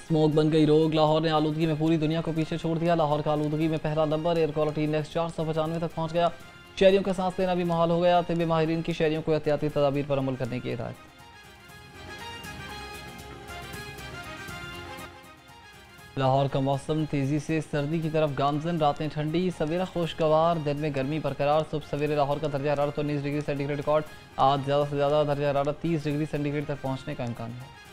Smoke बन गई रोग। लाहौर ने आलूदगी में पूरी दुनिया को पीछे छोड़ दिया। लाहौर का आलूदगी में पहला नंबर, एयर क्वालिटी इंडेक्स 495 तक पहुंच गया। शहरियों का सांस लेना भी मुहाल हो गया। तिब्बी माहिरीन की शहरियों को एहतियाती तदाबीर पर अमल करने की हिदायत। लाहौर का मौसम तेज़ी से सर्दी की तरफ गामजन। रातें ठंडी, सवेरा खुशगवार, दिन में गर्मी बरकरार। सुबह सवेरे लाहौर का दर्जा हरारत 19 डिग्री सेंटीग्रेड रिकॉर्ड। आज ज़्यादा से ज़्यादा दर्जा हरारत 30 डिग्री सेंटीग्रेड तक पहुंचने का इम्कान है।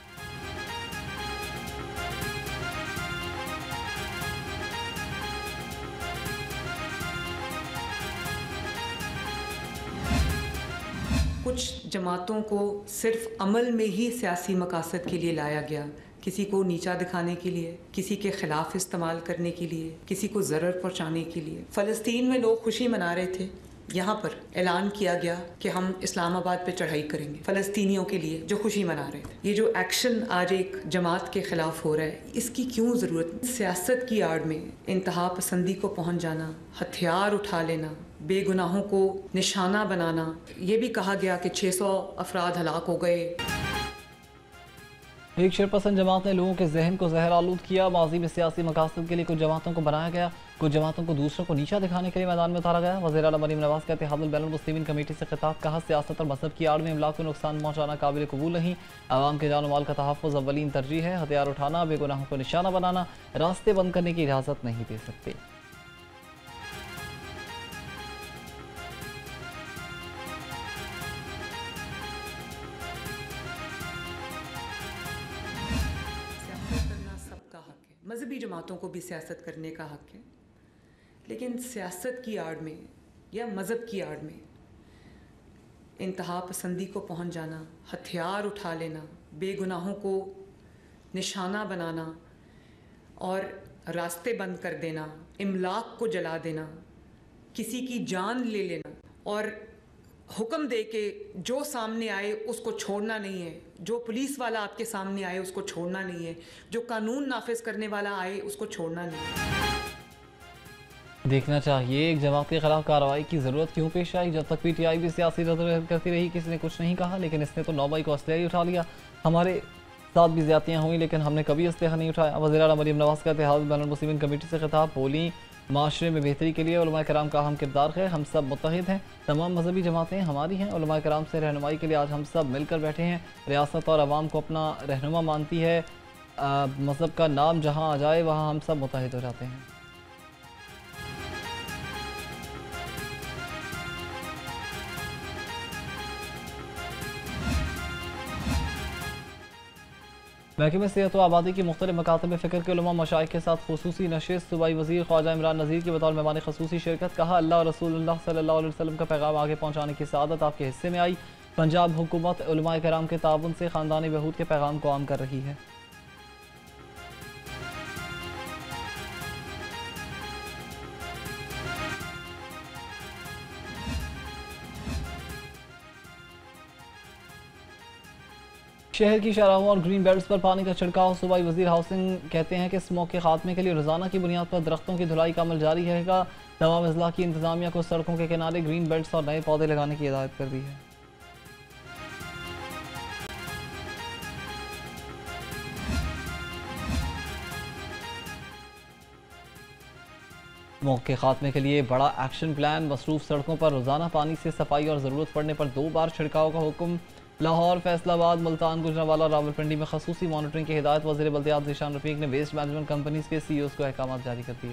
कुछ जमातों को सिर्फ अमल में ही सियासी मकासद के लिए लाया गया, किसी को नीचा दिखाने के लिए, किसी के खिलाफ इस्तेमाल करने के लिए, किसी को ज़रर पहुंचाने के लिए। फ़लस्तीन में लोग खुशी मना रहे थे, यहाँ पर ऐलान किया गया कि हम इस्लामाबाद पे चढ़ाई करेंगे फ़लस्तीनियों के लिए जो खुशी मना रहे थे। ये जो एक्शन आज एक जमात के ख़िलाफ़ हो रहा है, इसकी क्यों ज़रूरत? सियासत की आड़ में इंतहा पसंदी को पहुँच जाना, हथियार उठा लेना, बेगुनाहों को निशाना बनाना। ये भी कहा गया कि 600 अफराद हलाक हो गए। एक शरपसंद जमात ने लोगों के जहन को जहर आलूद किया। माजी में सियासी मकासद के लिए कुछ जमातों को बनाया गया, कुछ जमातों को दूसरों को नीचा दिखाने के लिए मैदान में उतारा गया। वज़ीर आला मरीम नवाज का इत्तेहादुल बैनुल मुस्लिमीन कमेटी से खिताब। कहा, सियासत और मजहब की आड़ में इमलाक को नुकसान पहुँचाना काबिल कबूल नहीं। आवाम के जान माल का तहफ़्फ़ुज़ अव्वलीन तरजीह है। हथियार उठाना, बेगुनाहों को निशाना बनाना, रास्ते बंद करने की इजाज़त नहीं दे सकते। मजहबी जमातों को भी सियासत करने का हक है, लेकिन सियासत की आड़ में या मज़हब की आड़ में इंतहा पसंदी को पहुंच जाना, हथियार उठा लेना, बेगुनाहों को निशाना बनाना और रास्ते बंद कर देना, इमलाक को जला देना, किसी की जान ले लेना और हुक्म दे के जो सामने आए उसको छोड़ना नहीं है, जो पुलिस वाला आपके सामने आए उसको छोड़ना नहीं है, जो कानून नाफिज करने वाला आए उसको छोड़ना नहीं है। देखना चाहिए एक जमात के खिलाफ कार्रवाई की ज़रूरत क्यों पेश आई। जब तक पीटीआई भी सियासी रद्द करती रही, किसी ने कुछ नहीं कहा, लेकिन इसने तो 9 मई को असलहा ही उठा लिया। हमारे साथ भी ज़्यादतियाँ हुई, लेकिन हमने कभी असलहा नहीं उठाया। वज़ीर आला मरीम नवाज का इत्तेहादुल बैनुल मुस्लिमीन कमेटी से खिताब। बोली, माशरे में बेहतरी के लिए उलमाए कराम का अहम किरदार है। हम सब मुत्तहिद हैं, तमाम मजहबी जमातें हमारी हैं। उलमाए कराम से रहनुमाई के लिए आज हम सब मिलकर बैठे हैं। रियासत और आवाम को अपना रहनुमा मानती है। मज़हब का नाम जहाँ आ जाए वहाँ हम सब मुत्तहिद हो जाते हैं। महकमे सेहत व आबादी की मुख्तलिफ मकातब में फ़िक्र के उलमा मशाइख के साथ खुसूसी नशिस्त। सूबाई वज़ीर ख्वाजा इमरान नज़ीर की बतौर मेहमान ख़ुसूसी शिरकत। कहा, अल्लाह और रसूलुल्लाह सल्लल्लाहु अलैहि वसल्लम का पैगाम आगे पहुँचाने की सआदत आपके हिस्से में आई। पंजाब हुकूमत उलमाए कराम के ताउन से ख़ानदानी बहूद के पैगाम को आम कर रही है। शहर की शाहराहों और ग्रीन बेल्ट्स पर पानी का छिड़काव। सूबाई वज़ीर हाउसिंग कहते हैं कि स्मोक के खात्मे के लिए रोज़ाना की बुनियाद पर दरख्तों की धुलाई का अमल जारी रहेगा। तमाम अजला की इंतजामिया को सड़कों के किनारे ग्रीन बेल्ट्स और नए पौधे लगाने की हिदायत कर दी है। स्मोक के खात्मे के लिए बड़ा एक्शन प्लान। मसरूफ सड़कों पर रोज़ाना पानी से सफाई और ज़रूरत पड़ने पर 2 बार छिड़काव का हुक्म। लाहौर, फैसलाबाद, मुल्तान, गुजरांवाला और रावलपिंडी में खसूसी मॉनिटरिंग की हिदायत। वज़ीर बल्दियात ज़ीशान रफ़ीक ने वेस्ट मैनेजमेंट कंपनीज के CEOs को अहकाम जारी कर दिए।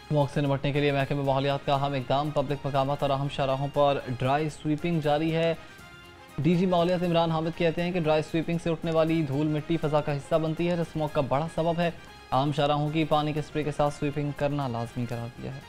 स्मोक से निपटने के लिए महकमे माहौलियात का अहम इकदाम। पब्लिक मकामात और अहम शाहराहों पर ड्राई स्वीपिंग जारी है। DG माहौलियात इमरान हामिद कहते हैं कि ड्राई स्वीपिंग से उठने वाली धूल मिट्टी फ़ज़ा का हिस्सा बनती है, जो स्मोक का बड़ा सबब है। आम शाहराहों की पानी के स्प्रे के साथ स्वीपिंग करना लाजमी करार दिया है।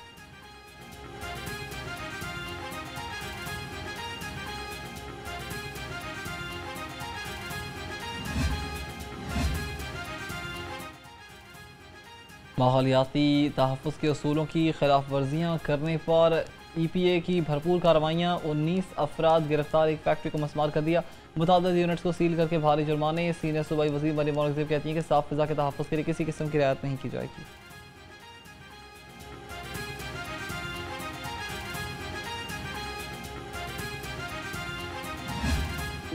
माहौलियाती तहफ़्फ़ुज़ के उसूलों की खिलाफ वर्जियाँ करने पर EPA की भरपूर कार्रवाइयाँ। 19 अफराद गिरफ्तार। एक फैक्ट्री को मस्मार कर दिया। मुतादिद यूनिट्स को सील करके भारी जुर्माने। सीनियर सूबाई वज़ीर मरीम मौलवी कहती हैं कि साफ फ़िज़ा के तहफ़्फ़ुज़ के लिए किसी किस्म की रियायत नहीं की जाएगी।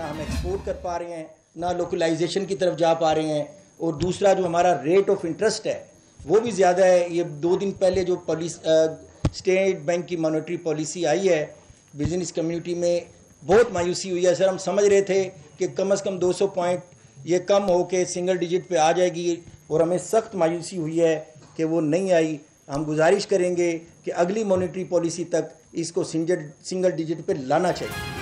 ना हम एक्सपोर्ट कर पा रहे हैं, ना लोकलाइजेशन की तरफ जा पा रहे हैं, और दूसरा जो हमारा रेट ऑफ इंटरेस्ट है वो भी ज़्यादा है। ये 2 दिन पहले जो स्टेट बैंक की मॉनेटरी पॉलिसी आई है, बिजनेस कम्युनिटी में बहुत मायूसी हुई है सर। हम समझ रहे थे कि कम से कम 200 पॉइंट ये कम हो के सिंगल डिजिट पे आ जाएगी, और हमें सख्त मायूसी हुई है कि वो नहीं आई। हम गुजारिश करेंगे कि अगली मॉनेटरी पॉलिसी तक इसको सिंगल डिजिट पे लाना चाहिए।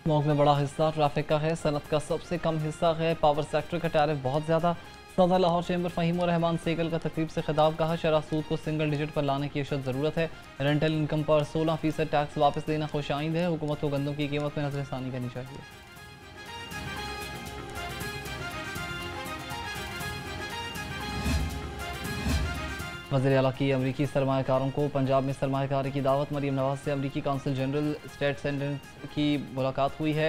स्मॉग में बड़ा हिस्सा ट्रैफिक का है, सनत का सबसे कम हिस्सा है, पावर सेक्टर का टैरिफ बहुत ज़्यादा। सदर लाहौर चैम्बर फ़हीम रहमान सेगल का तकरीब से खिताब, कहा शरह सूद को सिंगल डिजिट पर लाने की अशद ज़रूरत है। रेंटल इनकम पर 16% टैक्स वापस लेना खुशाइंद है। हुकूमत को गंदम की कीमत में नजरसानी करनी चाहिए। वज़ीर आला की अमरीकी सरमाकारों को पंजाब में सरमाकारी की दावत। मरीम नवाज से अमरीकी काउंसिल जनरल स्टेट सेनेट की मुलाकात हुई है।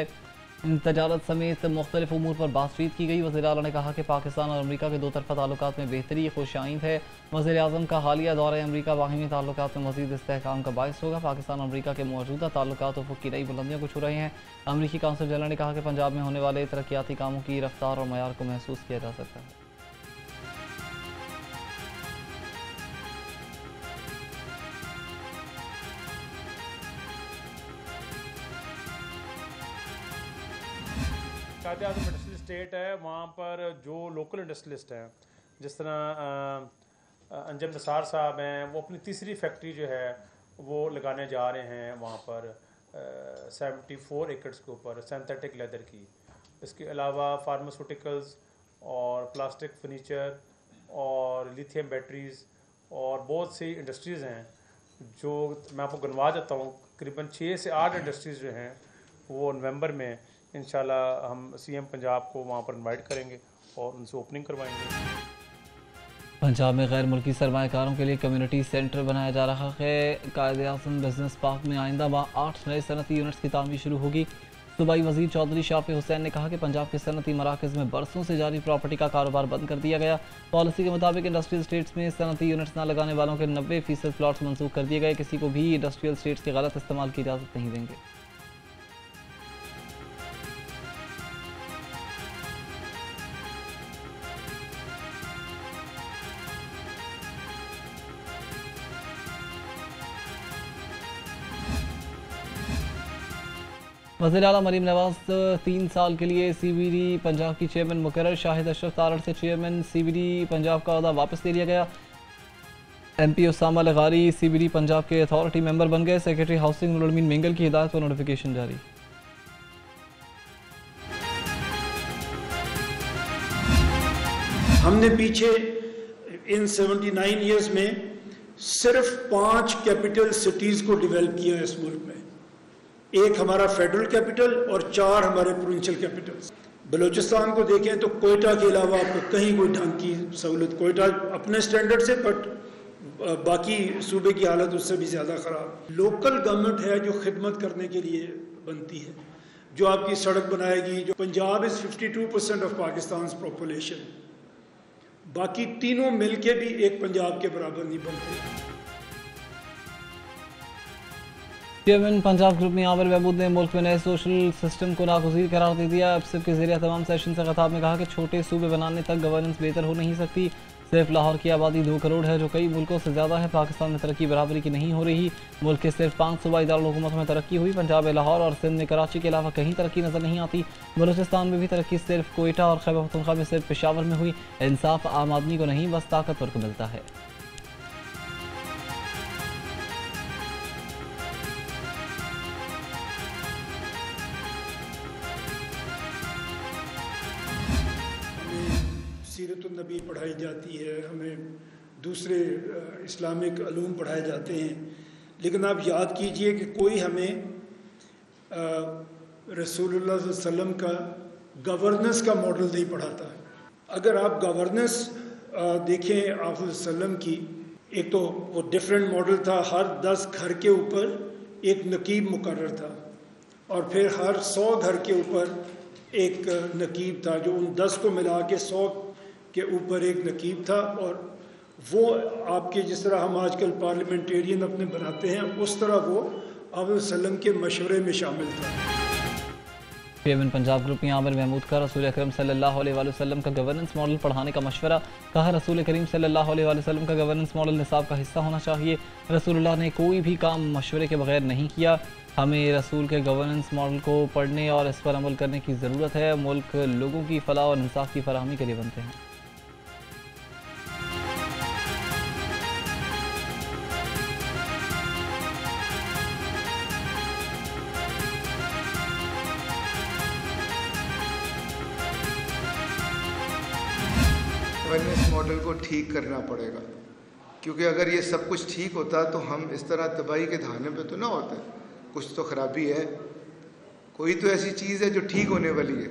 तजारत समेत मुख्तलिफ उमूर पर बातचीत की गई। वज़ीर आला ने कहा कि पाकिस्तान और अमरीका के 2 तरफ़ा ताल्लुकात में बेहतरी खुशाइंद है। वज़ीर आज़म का हालिया दौरा अमरीका बाहिमी ताल्लुकात में मज़ीद इस्तेहकाम का बायस होगा। पाकिस्तान और अमरीका के मौजूदा ताल्लुकात उफ़ुक़ की नई बुलंदियों को छू रहे हैं। अमरीकी काउंसिल जनरल ने कहा कि पंजाब में होने वाले तरक्याती कामों की रफ्तार और मयार को महसूस किया जा सकता है। कायदे आज़म इंडस्ट्रियल स्टेट है, वहाँ पर जो लोकल इंडस्ट्रियलिस्ट हैं, जिस तरह अंजम निसार साहब हैं, वो अपनी तीसरी फैक्ट्री जो है वो लगाने जा रहे हैं वहाँ पर 74 एकड़ के ऊपर सिंथेटिक लेदर की। इसके अलावा फार्मास्यूटिकल्स और प्लास्टिक फर्नीचर और लिथियम बैटरीज़ और बहुत सी इंडस्ट्रीज़ हैं जो मैं आपको गिनवा देता हूँ। करीबन 6 से 8 इंडस्ट्रीज़ जो हैं वो नवंबर में इंशाल्लाह हम सीएम पंजाब को वहाँ पर इनवाइट करेंगे और उनसे ओपनिंग करवाएंगे। पंजाब में गैर मुल्की सरमाकारों के लिए कम्युनिटी सेंटर बनाया जा रहा है। कायदे आज़म बिजनेस पार्क में आइंदा माह 8 नए सनती यूनिट्स की तामीर शुरू होगी। सूबाई वज़ीर चौधरी शाफी हुसैन ने कहा कि पंजाब के सनती मराकज़ में बरसों से जारी प्रॉपर्टी का कारोबार बंद कर दिया गया। पॉलिसी के मुताबिक इंडस्ट्रियल स्टेट्स में सनती यूनिट्स न लगाने वालों के 90% प्लॉट्स मनसूख कर दिए गए। किसी को भी इंडस्ट्रियल स्टेट्स के गलत इस्तेमाल की इजाज़त नहीं देंगे। वज़ीर आला मरीम नवाज 3 साल के लिए CBD पंजाब की चेयरमैन मुकर्रर। शाहिद अशरफ तारड़ से चेयरमैन CBD पंजाब का अहदा वापस ले लिया गया। MP उसामा लगारी CBD पंजाब के अथॉरिटी मेंबर बन गए। सेक्रेटरी हाउसिंग नूरुल मीन मिंगल की हिदायत पर नोटिफिकेशन जारी। हमने पीछे इन 79 ईयर्स में सिर्फ 5 कैपिटल सिटीज़ को डेवलप किया है इस मुल्क में। एक हमारा फेडरल कैपिटल और 4 हमारे प्रोविंशियल कैपिटल्स। बलूचिस्तान को देखें तो कोयटा के अलावा आपको कहीं कोई ढंग की सहूलत, कोयटा अपने स्टैंडर्ड से, बट बाकी सूबे की हालत उससे भी ज़्यादा ख़राब। लोकल गवर्नमेंट है जो खिदमत करने के लिए बनती है, जो आपकी सड़क बनाएगी। जो Punjab is 52% of Pakistan population, बाकी तीनों मिलके भी एक पंजाब के बराबर नहीं बनते। चेयरमैन पंजाब ग्रुप में आमिर महमूद ने मुल्क में नए सोशल सिस्टम को नागुज़ीर करार दे दिया। एफसिफ के ज़रिए तमाम सेशन से खिताब में कहा कि छोटे सूबे बनाने तक गवर्नेंस बेहतर हो नहीं सकती। सिर्फ लाहौर की आबादी 2 करोड़ है, जो कई मुल्कों से ज़्यादा है। पाकिस्तान में तरक्की बराबरी की नहीं हो रही। मुल्क के सिर्फ 5 सूबाई दारुल-हुकूमत में तरक्की हुई। पंजाब में लाहौर और सिंध में कराची के अलावा कहीं तरक्की नज़र नहीं आती। बलूचिस्तान में भी तरक्की सिर्फ कोयटा और खैबर पख्तूनख्वा में सिर्फ पेशावर में हुई। इंसाफ आम आदमी को नहीं, बस ताकतवर को मिलता है। सीरत-उन-नबी पढ़ाई जाती है, हमें दूसरे इस्लामिक अलूम पढ़ाए जाते हैं, लेकिन आप याद कीजिए कि कोई हमें रसूलुल्लाह सल्लल्लाहु अलैहि वसल्लम का गवर्नेंस का मॉडल नहीं पढ़ाता। अगर आप गवर्नेंस देखें आप वसल्लम की, एक तो वो डिफरेंट मॉडल था। हर 10 घर के ऊपर एक नकीब मुकर्रर था, और फिर हर 100 घर के ऊपर एक नकीब था, जो उन 10 को मिला के 100 के ऊपर एक नकीब था। और वो आपके जिस तरह हम आजकल पार्लियामेंटेरियन अपने बनाते हैं, उस तरह वो आप वसल्लम के मशवरे में शामिल था। चेयरमैन पंजाब ग्रुप आमिर महमूद का रसूल अकरम सल्लल्लाहु अलैहि वसल्लम का गवर्नेंस मॉडल पढ़ाने का मशवरा। कहा रसूल करीम सल्लल्लाहु अलैहि वसल्लम का गवर्नेंस मॉडल निसाब का हिस्सा होना चाहिए। रसूलुल्लाह ने कोई भी काम मशवरे के बगैर नहीं किया। हमें रसूल के गवर्नेंस मॉडल को पढ़ने और इस पर अमल करने की ज़रूरत है। मुल्क लोगों की फलाह और इंसाफ की फराहमी के लिए बनते हैं। गवर्नेंस मॉडल को ठीक करना पड़ेगा, क्योंकि अगर ये सब कुछ ठीक होता तो हम इस तरह तबाही के धाने पे तो ना होते। कुछ तो ख़राबी है, कोई तो ऐसी चीज़ है जो ठीक होने वाली है।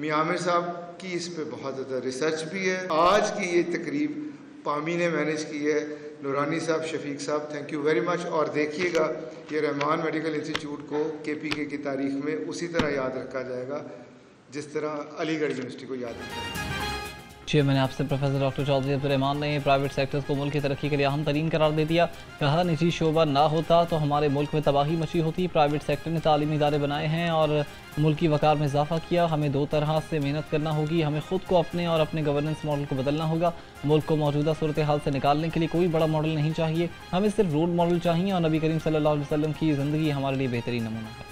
मियां आमिर साहब की इस पे बहुत ज़्यादा रिसर्च भी है। आज की ये तकरीब पामी ने मैनेज की है। नूरानी साहब, शफीक साहब, थैंक यू वेरी मच। और देखिएगा ये रहमान मेडिकल इंस्टीट्यूट को KPK की तारीख में उसी तरह याद रखा जाएगा जिस तरह अलीगढ़ यूनिवर्सिटी को याद रखा जाएगा। चेयरमैन आपसे प्रोफेसर डॉक्टर चौधरी अब्दुर्रहमान ने प्राइवेट सेक्टर्स को मुल्क की तरक्की के लिए अहम तरीन करार दे दिया। कहा निजी शोबा ना होता तो हमारे मुल्क में तबाही मची होती। प्राइवेट सेक्टर ने तालीमी इदारे बनाए हैं और मुल्क की वकार में इजाफा किया। हमें दो तरह से मेहनत करना होगी। हमें खुद को अपने और अपने गवर्नेंस मॉडल को बदलना होगा। मुल्क को मौजूदा सूरत हाल से निकालने के लिए कोई बड़ा मॉडल नहीं चाहिए, हमें सिर्फ रोल मॉडल चाहिए। और नबी करीम सल्लल्लाहु अलैहि वसल्लम की ज़िंदगी हमारे लिए बेहतरीन नमूना है।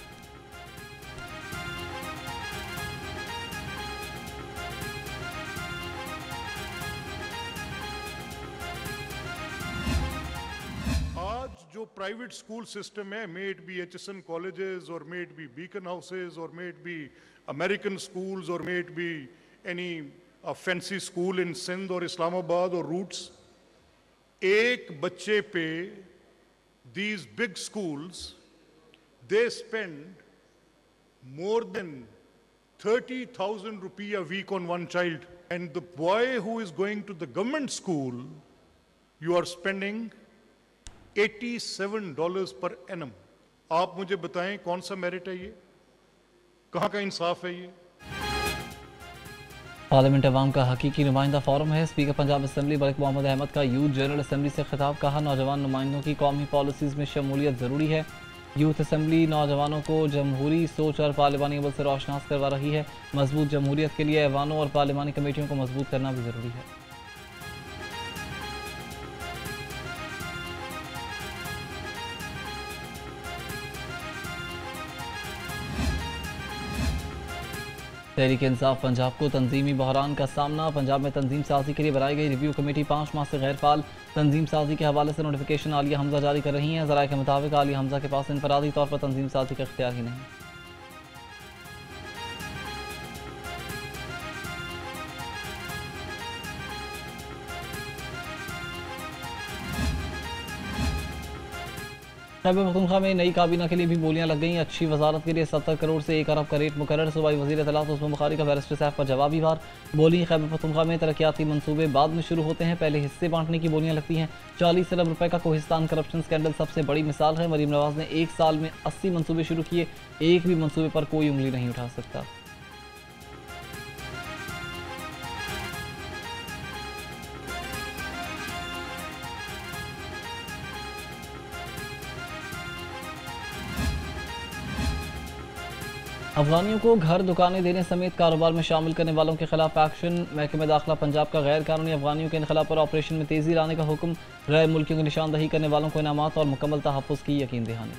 जो प्राइवेट स्कूल सिस्टम है, may it be HSN colleges और may it be Beacon houses और may it be American schools और may it be any fancy school in Sindh और इस्लामाबाद और रूट्स, एक बच्चे पे these big schools they spend more than 30,000 रुपये a week on one child, and the boy who is going to the government school, you are spending $87 per annum। आप मुझे बताएं कौन सा मेरिट है ये, कहाँ का इंसाफ है ये? पार्लियामेंट अवाम का हकीकी नुमाइंदा फोरम है। स्पीकर पंजाब असम्बली मलिक मोहम्मद अहमद का यूथ जनरल असम्बली से खिताब। कहा नौजवान नुमाइंदों की कौमी पॉलिसीज़ में शमूलियत ज़रूरी है। यूथ असम्बली नौजवानों को जमहूरी सोच और पार्लिमानी अमल से रोशनास करवा रही है। मजबूत जमहूरियत के लिए ऐवानों और पार्लिमानी कमेटियों को मजबूत करना भी ज़रूरी है। तहरीक इंसाफ पंजाब को तंजीमी बहरान का सामना। पंजाब में तंजीम साजी के लिए बनाई गई रिव्यू कमेटी 5 माह से गैर फाल। तंजीम साजी के हवाले से नोटिफिकेशन आलिया हमजा जारी कर रही हैं। ज़राए के मुताबिक आलिया हमजा के पास इनफरादी तौर पर तंजीम साजी का इख्तियार ही नहीं। खैबर पख्तूनख्वा में नई काबीना के लिए भी बोलियां लग गई। अच्छी वजारत के लिए 70 करोड़ से 1 अरब का रेट मुकर्रर। सूबाई वज़ीर इत्तलात उस्मान बुखारी का बैरिस्टर साहब पर जवाबी वार। बोली खैबर पख्तूनख्वा में तरक्याती मंसूबे बाद में शुरू होते हैं, पहले हिस्से बांटने की बोलियां लगती हैं। 40 अरब रुपए का कोहिस्तान करप्शन स्कैंडल सबसे बड़ी मिसाल है। मरीम नवाज ने 1 साल में 80 मंसूबे शुरू किए, एक भी मंसूबे पर कोई उंगली नहीं उठा सकता। अफगानियों को घर दुकानें देने समेत कारोबार में शामिल करने वालों के खिलाफ एक्शन। महकमे दाखिला पंजाब का गैर कानूनी अफगानियों के इनखला पर ऑपरेशन में तेजी लाने का हुक्म। गैर मुल्कियों की निशानदही करने वालों को इनामात और मुकम्मल तहफ़्फ़ुज़ की यकीन दहानी।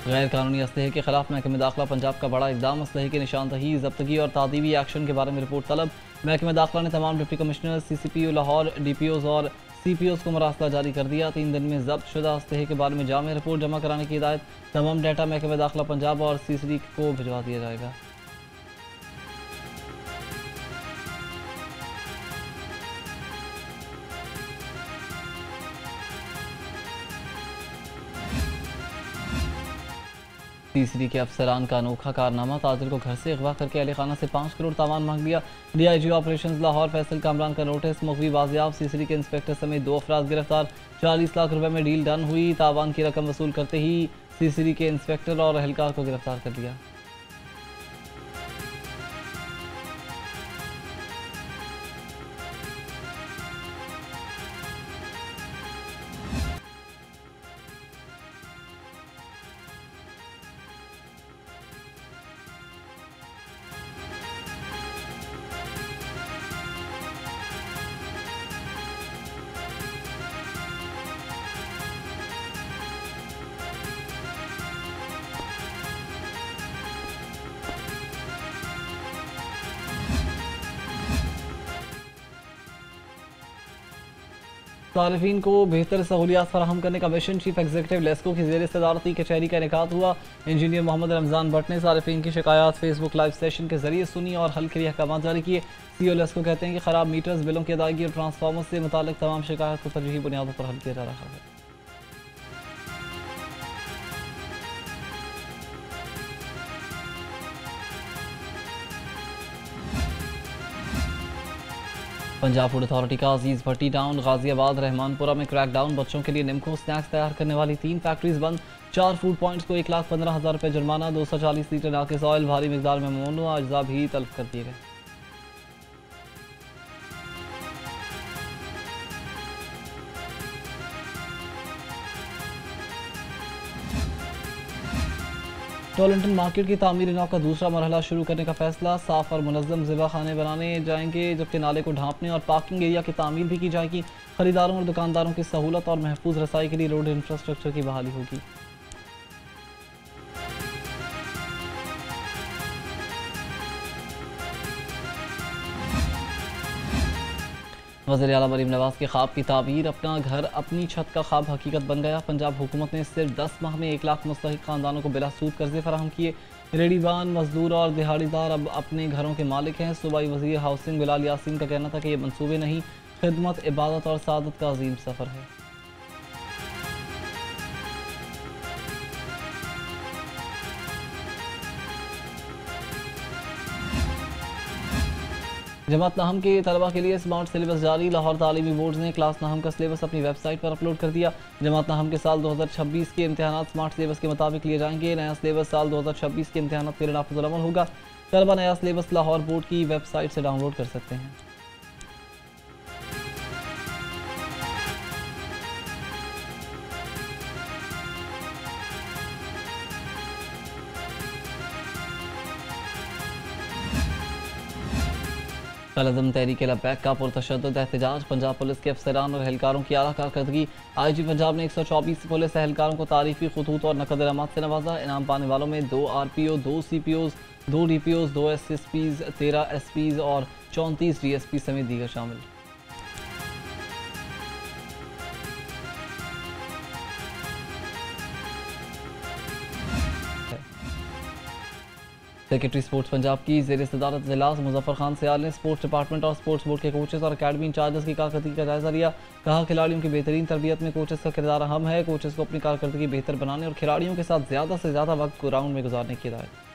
गैर कानूनी असलहे के खिलाफ महकमे दाखिला पंजाब का बड़ा इकदाम। असलहे की निशानदही, जब्तगी और तादीबी एक्शन के बारे में रिपोर्ट तलब। महकमे दाखिला ने तमाम deputy commissioner, CCPO Lahore, DPOs और CPOs को मरासला जारी कर दिया। 3 दिन में जब्त शुदा असलहे के बारे में जामे रिपोर्ट जमा कराने की हिदायत। तमाम डाटा महकमे दाखिला पंजाब और CCD को भिजवा दिया जाएगा। तीसरी के अफसरान का अनोखा कारनामा। ताजिर को घर से अगवा करके अहले खाना से 5 करोड़ तावान मांग लिया। DIG ऑपरेशन लाहौर फैसल कामरान का नोटिस। मुखबी बाजियाब। CCD के इंस्पेक्टर समेत 2 अफराद गिरफ्तार। 40 लाख रुपए में डील डन हुई। तावान की रकम वसूल करते ही CCD के इंस्पेक्टर और एहलकार को गिरफ्तार कर लिया। सार्फिन को बेहतर सहूलियात फराहम करने का मिशन चीफ एग्जीक्यूटिव लेस्को की ज़ेर सदारती कचहरी का इनेकाद हुआ। इंजीनियर मोहम्मद रमज़ान भट्ट ने सार्फिन की शिकायत फेसबुक लाइव सेशन के जरिए सुनी और हल के लिए अहकाम जारी किए। सीओ लेस्को कहते हैं कि ख़राब मीटर्स, बिलों की अदायगी और ट्रांसफार्मर से मुताल्लिक तमाम शिकायत को तरजीही बुनियादों पर हल किया जा रहा है। पंजाब फूड अथॉरिटी का अजीज भट्टी टाउन, गाजियाबाद, रहमानपुरा में क्रैकडाउन। बच्चों के लिए निम्को स्नैक्स तैयार करने वाली 3 फैक्ट्रीज बंद। 4 फूड पॉइंट्स को 1,15,000 रुपये जुर्माना। 240 लीटर नाकिस ऑयल, भारी मिकदार में ममनूआ अज्जा भी तलब कर दिए गए। टोलंटन मार्केट की तामीर नौ का दूसरा मरहला शुरू करने का फैसला। साफ और मुनज़्ज़म ज़िबा खाने बनाने जाएंगे, जबकि नाले को ढांपने और पार्किंग एरिया की तामीर भी की जाएगी। खरीदारों और दुकानदारों की सहूलत और महफूज रसाई के लिए रोड इंफ्रास्ट्रक्चर की बहाली होगी। वज़ीर आला मरीम नवाज के ख्वाब की ताबीर, अपना घर अपनी छत का ख्वाब हकीकत बन गया। पंजाब हुकूमत ने सिर्फ 10 माह में 1 लाख मुस्तहिक खानदानों को बिला सूद कर्जे फराहम किए। रेडीबान, मजदूर और दिहाड़ीदार अब अपने घरों के मालिक हैं। सूबाई वज़ीर हाउसिंग बिलाल यासीन का कहना था कि ये मंसूबे नहीं, खिदमत, इबादत और सादत का अजीम सफ़र है। जमात नाहम के तलबा के लिए स्मार्ट सिलेबस जारी। लाहौर तालीमी बोर्ड ने क्लास नाहम का सिलेबस अपनी वेबसाइट पर अपलोड कर दिया। जमात नाहम के साल 2026 के इम्तहानात स्मार्ट सिलेबस के मुताबिक लिए जाएंगे। नया सिलेबस साल 2026 के इम्तहानात के लिए नाफिज़ुल अमल होगा। तलबा नया सिलेबस लाहौर बोर्ड की वेबसाइट से डाउनलोड कर सकते हैं। कल-ए-अज़म तहरीक लब्बैक का पुरतशद्दुद एहतजाज। पंजाब पुलिस के अफसरान और एहलकारों की आला कारकर्दगी। IG पंजाब ने 124 पुलिस एहलकारों को तारीफी खतूत और नकद इनामात से नवाजा। इनाम पाने वालों में 2 RPO, 2 CPOs, 2 DPOs, 2 SSPs, 13 SPs और 34 DSP समेत दीगर शामिल। सेक्रेटरी स्पोर्ट्स पंजाब की ज़ेर सदारत इजलास। मुजफ्फर खान सियाल ने स्पोर्ट्स डिपार्टमेंट और स्पोर्ट्स बोर्ड के कोचेस और अकेडमी इंचार्जेस की कारकर्दगी का जायजा लिया। कहा, खिलाड़ियों की बेहतरीन तरबियत में कोचेस का किरदार अहम है। कोचेस को अपनी कारकर्दगी बेहतर बनाने और खिलाड़ियों के साथ ज़्यादा से ज़्यादा वक्त ग्राउंड में गुजारने की हिदायत।